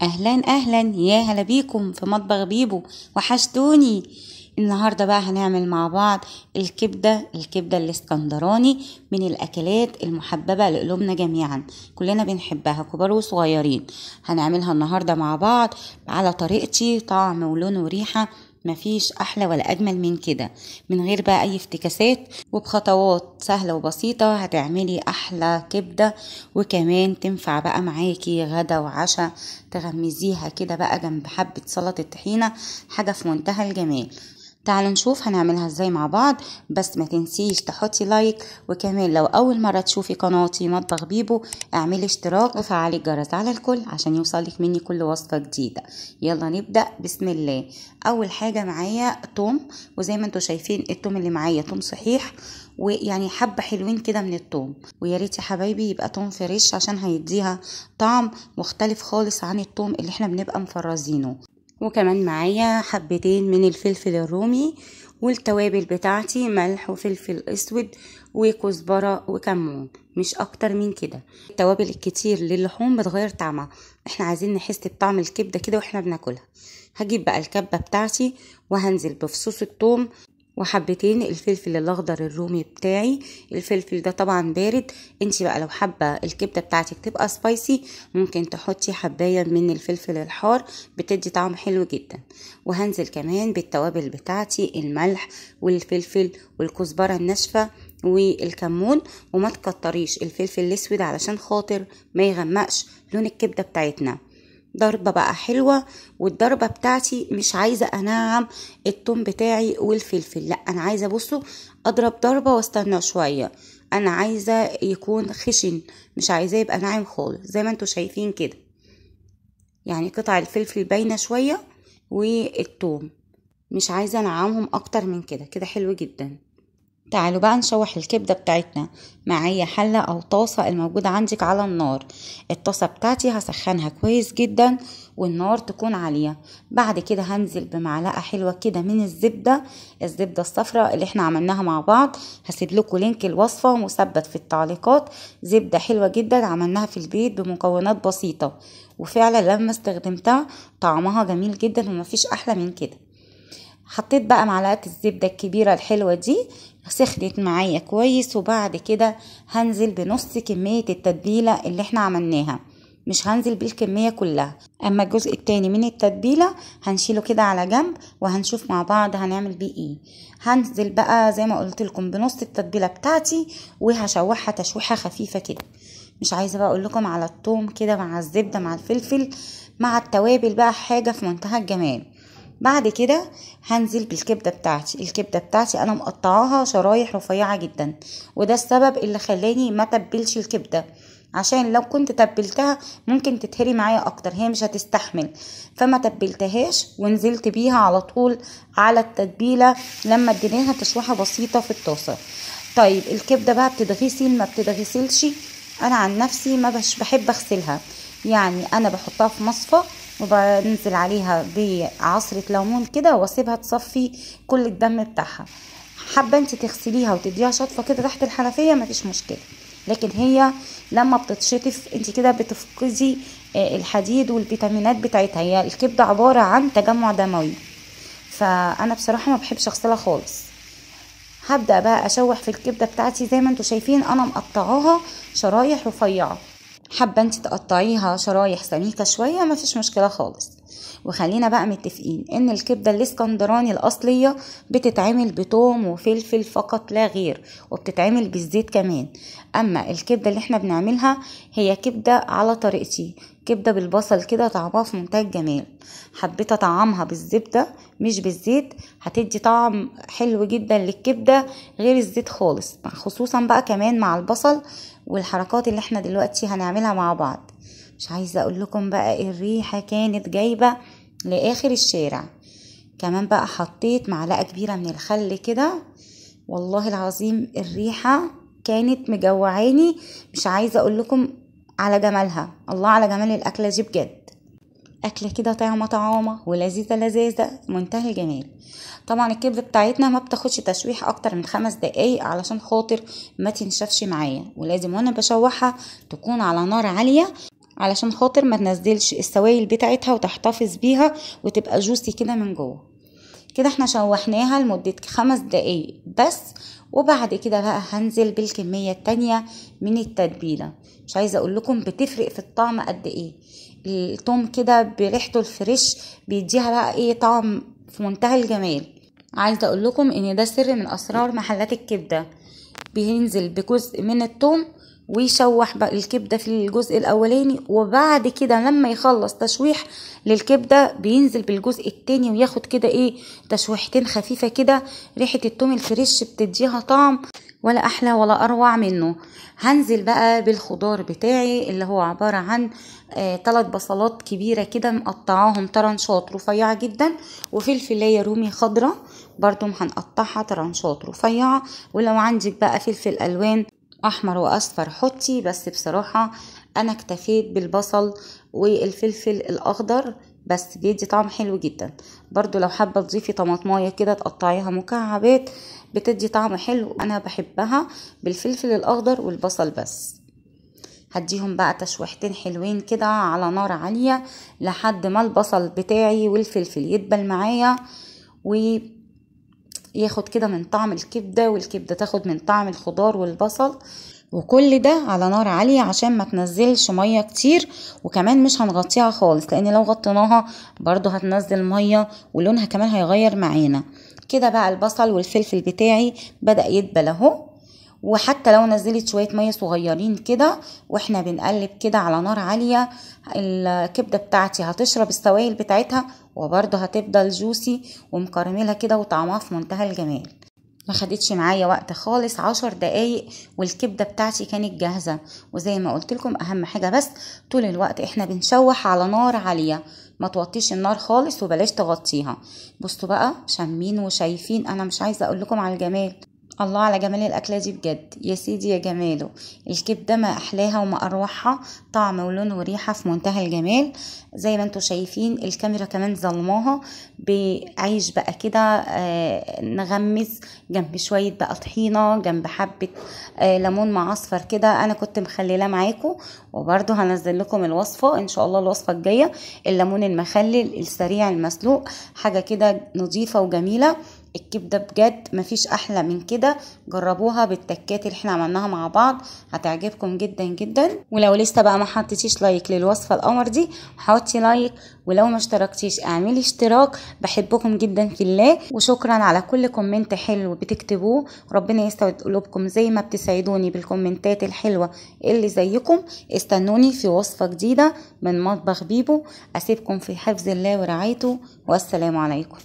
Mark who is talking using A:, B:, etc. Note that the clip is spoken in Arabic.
A: اهلا اهلا، يا هلا بيكم في مطبخ بيبو. وحشتوني. النهارده بقى هنعمل مع بعض الكبده الاسكندراني، من الاكلات المحببه لقلوبنا جميعا، كلنا بنحبها كبار وصغيرين. هنعملها النهارده مع بعض على طريقتي، طعم ولون وريحه مفيش احلى ولا اجمل من كده، من غير بقى اي افتكاسات، وبخطوات سهله وبسيطه هتعملي احلى كبده. وكمان تنفع بقى معاكي غدا وعشاء، تغمزيها كده بقى جنب حبه سلطه طحينه، حاجه في منتهى الجمال. تعالوا نشوف هنعملها ازاي مع بعض. بس ما تنسيش تحطي لايك، وكمان لو اول مرة تشوفي قناتي مطبخ بيبو اعملي اشتراك وفعلي الجرس على الكل عشان يوصلك مني كل وصفة جديدة. يلا نبدأ بسم الله. اول حاجة معايا توم، وزي ما انتوا شايفين التوم اللي معايا توم صحيح، ويعني حبة حلوين كده من التوم، ويا ريت يا حبايبي يبقى توم فريش عشان هيديها طعم مختلف خالص عن التوم اللي احنا بنبقى مفرزينه. وكمان معايا حبتين من الفلفل الرومي، والتوابل بتاعتي ملح وفلفل اسود وكزبرة وكمون، مش اكتر من كده. التوابل الكتير للحوم بتغير طعمها، احنا عايزين نحس بطعم الكبدة كده واحنا بناكلها. هجيب بقى الكبة بتاعتي وهنزل بفصوص الثوم وحبتين الفلفل الاخضر الرومي بتاعي. الفلفل ده طبعا بارد، انتي بقى لو حابه الكبده بتاعتك تبقى سبايسي ممكن تحطي حبايه من الفلفل الحار، بتدي طعم حلو جدا. وهنزل كمان بالتوابل بتاعتي، الملح والفلفل والكزبره الناشفه والكمون، وما تكتريش الفلفل الاسود علشان خاطر ما يغمقش لون الكبده بتاعتنا. ضربة بقى حلوة، والضربة بتاعتي مش عايزة انعم التوم بتاعي والفلفل، لا انا عايزة بصوا اضرب ضربة واستنى شوية. انا عايزة يكون خشن، مش عايزاه يبقى ناعم خالص زي ما انتوا شايفين كده. يعني قطع الفلفل باينة شوية والثوم مش عايزة انعمهم اكتر من كده، كده حلو جدا. تعالوا بقى نشوح الكبدة بتاعتنا. معايا حلة او طاسة الموجودة عندك على النار. الطاسة بتاعتي هسخنها كويس جدا والنار تكون عالية. بعد كده هنزل بمعلقة حلوة كده من الزبدة الصفراء اللي احنا عملناها مع بعض. هسيب لكم لينك الوصفة مثبت في التعليقات. زبدة حلوة جدا عملناها في البيت بمكونات بسيطة، وفعلا لما استخدمتها طعمها جميل جدا ومفيش احلى من كده. حطيت بقى معلقة الزبدة الكبيرة الحلوة دي، سخنت معايا كويس. وبعد كده هنزل بنص كمية التتبيلة اللي احنا عملناها، مش هنزل بالكمية كلها، اما الجزء التاني من التتبيلة هنشيله كده على جنب وهنشوف مع بعض هنعمل بيه ايه. هنزل بقى زي ما قلت لكم بنص التتبيلة بتاعتي وهشوحها تشويحة خفيفة كده. مش عايزة بقى اقول لكم على الثوم كده مع الزبدة مع الفلفل مع التوابل، بقى حاجة في منتهى الجمال. بعد كده هنزل بالكبدة بتاعتي. الكبدة بتاعتي انا مقطعاها شرايح رفيعة جدا، وده السبب اللي خلاني ما تبلش الكبدة، عشان لو كنت تبلتها ممكن تتهري معايا اكتر، هي مش هتستحمل. فما تبلتهاش ونزلت بيها على طول على التتبيلة لما اديناها تشويحة بسيطة في الطاسة. طيب الكبدة بقى بتتغسل ما بتتغسلش؟ انا عن نفسي ما بحب اغسلها، يعني انا بحطها في مصفى وبنزل عليها بعصرة ليمون كده واسيبها تصفي كل الدم بتاعها. حابة انت تغسليها وتديها شطفة كده تحت الحنفية مفيش مشكلة، لكن هي لما بتتشطف انت كده بتفقدي الحديد والفيتامينات بتاعتها. هي الكبدة عبارة عن تجمع دموي، فانا بصراحة ما بحبش اغسلها خالص. هبدأ بقى اشوح في الكبدة بتاعتي زي ما انتوا شايفين انا مقطعاها شرايح رفيعة. حابة انت تقطعيها شرايح سميكة شوية مفيش مشكلة خالص. وخلينا بقى متفقين ان الكبدة الاسكندراني الاصلية بتتعمل بتوم وفلفل فقط لا غير، وبتتعمل بالزيت كمان. اما الكبدة اللي احنا بنعملها هي كبدة على طريقتي، كبدة بالبصل كده طعمها في منتهى الجمال. حبيت اطعمها بالزبدة مش بالزيت، هتدي طعم حلو جدا للكبدة غير الزيت خالص، خصوصا بقى كمان مع البصل والحركات اللي احنا دلوقتي هنعملها مع بعض. مش عايزة اقول لكم بقى الريحة كانت جايبة لاخر الشارع. كمان بقى حطيت معلقة كبيرة من الخل كده، والله العظيم الريحة كانت مجوعاني. مش عايزة اقول لكم على جمالها، الله على جمال الاكلة دي بجد. أكلة كده طعمة ولذيذة لذيذة منتهى الجمال. طبعا الكبدة بتاعتنا ما بتاخدش تشويح أكتر من 5 دقايق علشان خاطر ما تنشفش معايا، ولازم وانا بشوحها تكون على نار عالية علشان خاطر ما تنزلش السوائل بتاعتها وتحتفظ بيها وتبقى جوسي كده من جوه. كده احنا شوحناها لمدة 5 دقايق بس. وبعد كده بقى هنزل بالكمية التانية من التتبيلة. مش عايزة اقول لكم بتفرق في الطعم قد ايه. التوم كده بريحته الفريش بيديها بقى ايه طعم في منتهى الجمال. عايزة اقول لكم ان ده سر من اسرار محلات الكبدة. بينزل بجزء من التوم ويشوح بقى الكبدة في الجزء الاولاني، وبعد كده لما يخلص تشويح للكبدة بينزل بالجزء التاني وياخد كده ايه تشويحتين خفيفة كده. ريحة التوم الفريش بتديها طعم ولا احلى ولا اروع منه. هنزل بقى بالخضار بتاعي اللي هو عبارة عن 3 بصلات كبيرة كده مقطعاهم طرنشات رفيعة جدا، وفلفلاية رومي خضرة برضو هنقطعها طرنشات رفيعة. ولو عندك بقى فلفل الوان احمر واصفر حطي، بس بصراحة انا اكتفيت بالبصل والفلفل الاخضر بس بيدي طعم حلو جدا. برضو لو حابة تضيفي طماطمايه كده تقطعيها مكعبات بتدي طعم حلو، انا بحبها بالفلفل الاخضر والبصل بس. هديهم بقى تشويحتين حلوين كده على نار عالية لحد ما البصل بتاعي والفلفل يدبل معايا وياخد كده من طعم الكبدة، والكبدة تاخد من طعم الخضار والبصل. وكل ده على نار عالية عشان ما تنزلش مية كتير. وكمان مش هنغطيها خالص لان لو غطيناها برضو هتنزل مية ولونها كمان هيغير معانا. كده بقى البصل والفلفل بتاعي بدأ يدبل اهو. وحتى لو نزلت شوية مية صغيرين كده واحنا بنقلب كده على نار عالية، الكبدة بتاعتي هتشرب السوائل بتاعتها وبرضو هتفضل جوسي ومكرملة كده وطعمها في منتهى الجمال. ما خدتش معايا وقت خالص 10 دقايق والكبدة بتاعتي كانت جاهزة. وزي ما قلت لكم اهم حاجة بس طول الوقت احنا بنشوح على نار عالية، ما توطيش النار خالص وبلاش تغطيها. بصوا بقى شامين وشايفين، انا مش عايزة اقول لكم على الجمال. الله على جمال الاكله دي بجد يا سيدي يا جماله. الكبده ما احلاها وما اروعها، طعم ولون وريحه في منتهى الجمال. زي ما انتوا شايفين الكاميرا كمان ظلماها. بعيش بقى كده نغمس جنب شويه بقى طحينه، جنب حبه ليمون معصفر كده انا كنت مخلله معاكم. وبرده هنزل لكم الوصفه ان شاء الله الوصفه الجايه. الليمون المخلل السريع المسلوق حاجه كده نظيفه وجميله. الكبده بجد مفيش احلى من كده. جربوها بالتكات اللي احنا عملناها مع بعض هتعجبكم جدا جدا. ولو لسه بقى ما حطيتيش لايك للوصفه القمر دي حطي لايك، ولو ما اشتركتيش اعملي اشتراك. بحبكم جدا في الله، وشكرا على كل كومنت حلو بتكتبوه. ربنا يسعد قلوبكم زي ما بتسعدوني بالكومنتات الحلوه اللي زيكم. استنوني في وصفه جديده من مطبخ بيبو. اسيبكم في حفظ الله ورعايته، والسلام عليكم.